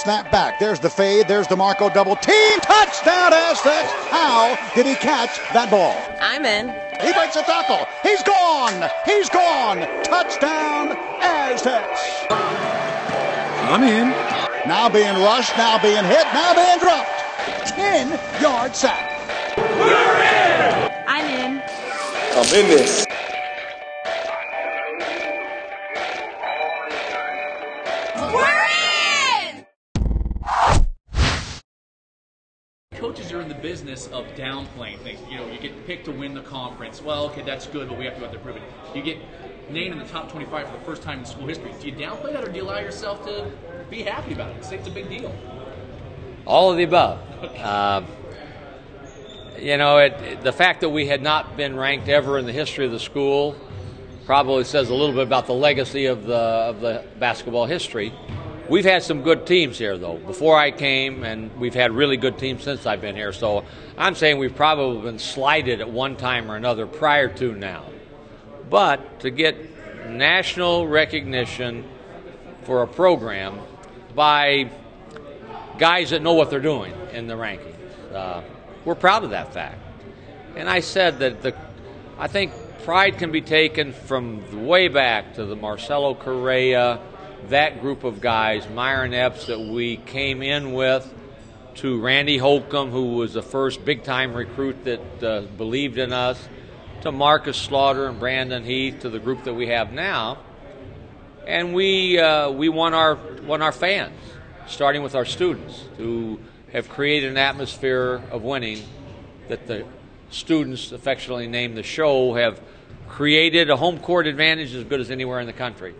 Snap back. There's the fade. There's DeMarco double team. Touchdown Aztecs. How did he catch that ball? I'm in. He breaks a tackle. He's gone. He's gone. Touchdown Aztecs. I'm in. Now being rushed. Now being hit. Now being dropped. 10-yard sack. We're in. I'm in. I'm in this. Coaches are in the business of downplaying things. You know, you get picked to win the conference. Well, okay, that's good, but we have to go out there and prove it. You get named in the top 25 for the first time in school history. Do you downplay that, or do you allow yourself to be happy about it? Say it's a big deal. All of the above. You know, the fact that we had not been ranked ever in the history of the school probably says a little bit about the legacy of the basketball history. We've had some good teams here, though, before I came, and we've had really good teams since I've been here. So I'm saying we've probably been slighted at one time or another prior to now. But to get national recognition for a program by guys that know what they're doing in the rankings, we're proud of that fact. And I said that I think pride can be taken from way back to the Marcelo Correa, that group of guys, Myron Epps, that we came in with, to Randy Holcomb, who was the first big-time recruit that believed in us, to Marcus Slaughter and Brandon Heath, to the group that we have now. And we won our fans, starting with our students, who have created an atmosphere of winning that the students, affectionately named the show, have created a home court advantage as good as anywhere in the country.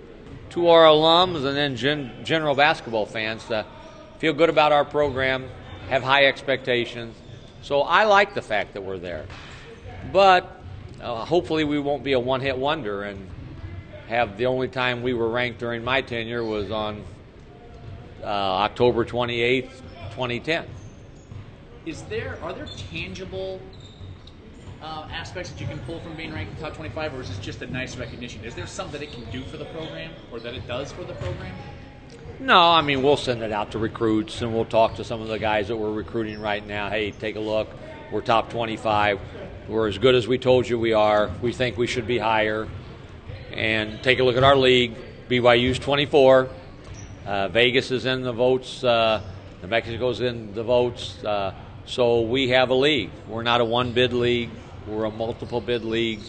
To our alums and then general basketball fans to feel good about our program, have high expectations. So I like the fact that we're there. But hopefully we won't be a one-hit wonder and have the only time we were ranked during my tenure was on October 28th, 2010. Are there tangible aspects that you can pull from being ranked in the top 25, or is this just a nice recognition? Is there something that it can do for the program, or that it does for the program? No, I mean, we'll send it out to recruits, and we'll talk to some of the guys that we're recruiting right now. Hey, take a look. We're top 25. We're as good as we told you we are. We think we should be higher. And take a look at our league. BYU's 24. Vegas is in the votes. New Mexico's in the votes. So we have a league. We're not a one-bid league. We're a multiple-bid league,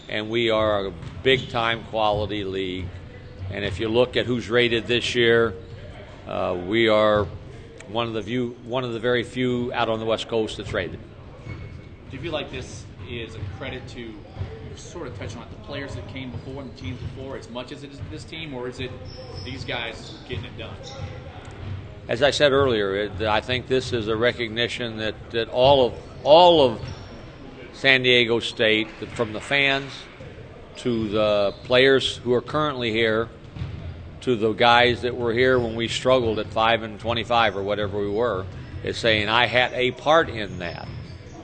and we are a big-time quality league. And if you look at who's rated this year, we are one of the very few out on the West Coast that's rated. Do you feel like this is a credit to, you sort of touched on it, the players that came before and the teams before, as much as it is this team, or is it these guys getting it done? As I said earlier, I think this is a recognition that all of San Diego State, from the fans to the players who are currently here, to the guys that were here when we struggled at 5 and 25 or whatever we were, is saying I had a part in that.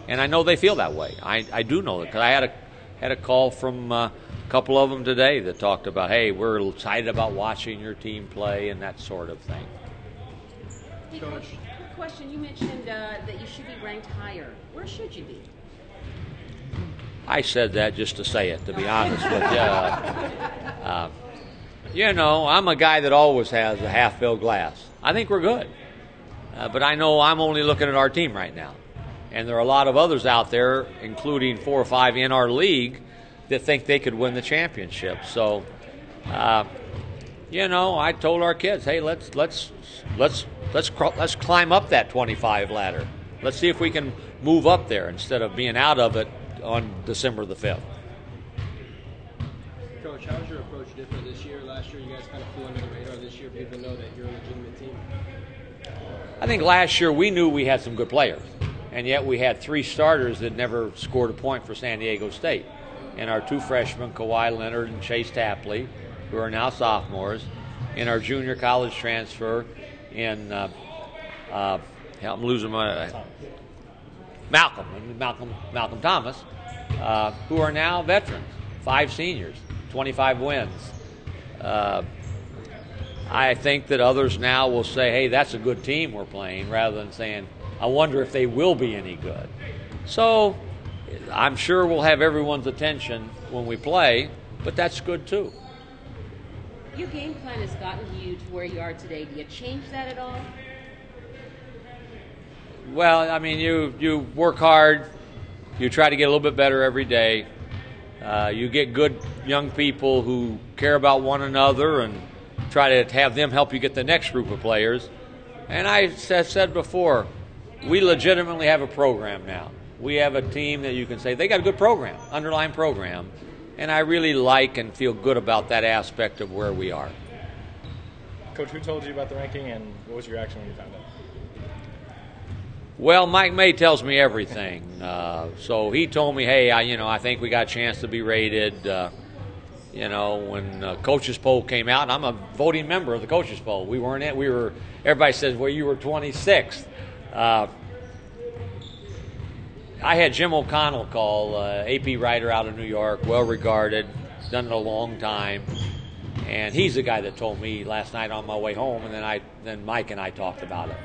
And I know they feel that way. I do know it, because I had a call from a couple of them today that talked about, hey, we're excited about watching your team play and that sort of thing. Coach, quick question. You mentioned that you should be ranked higher. Where should you be? I said that just to say it, to be honest with you. You know, I'm a guy that always has a half-filled glass. I think we're good. But I know I'm only looking at our team right now. And there are a lot of others out there, including 4 or 5 in our league, that think they could win the championship. So, you know, I told our kids, hey, let's climb up that 25 ladder. Let's see if we can move up there instead of being out of it on December the 5th. Coach, how is your approach different this year? Last year you guys kind of flew under the radar. This year people know that you're a legitimate team. I think last year we knew we had some good players, and yet we had 3 starters that never scored a point for San Diego State. And our 2 freshmen, Kawhi Leonard and Chase Tapley, who are now sophomores, and our junior college transfer in I'm losing my Malcolm Thomas, who are now veterans, 5 seniors, 25 wins. I think that others now will say, hey, that's a good team we're playing, rather than saying, I wonder if they will be any good. So I'm sure we'll have everyone's attention when we play, but that's good too. Your game plan has gotten you to where you are today. Do you change that at all? Well, I mean, you work hard, you try to get a little bit better every day. You get good young people who care about one another and try to have them help you get the next group of players. And I have said before, we legitimately have a program now. We have a team that you can say they got a good program, underlying program, and I really like and feel good about that aspect of where we are. Coach, who told you about the ranking, and what was your reaction when you found out? Well, Mike May tells me everything. So he told me, hey, I think we got a chance to be rated. When coaches poll came out, and I'm a voting member of the coaches poll. We weren't in. Everybody says, well, you were 26th. I had Jim O'Connell call, AP writer out of New York, well regarded, done it a long time, and he's the guy that told me last night on my way home, and then Mike and I talked about it.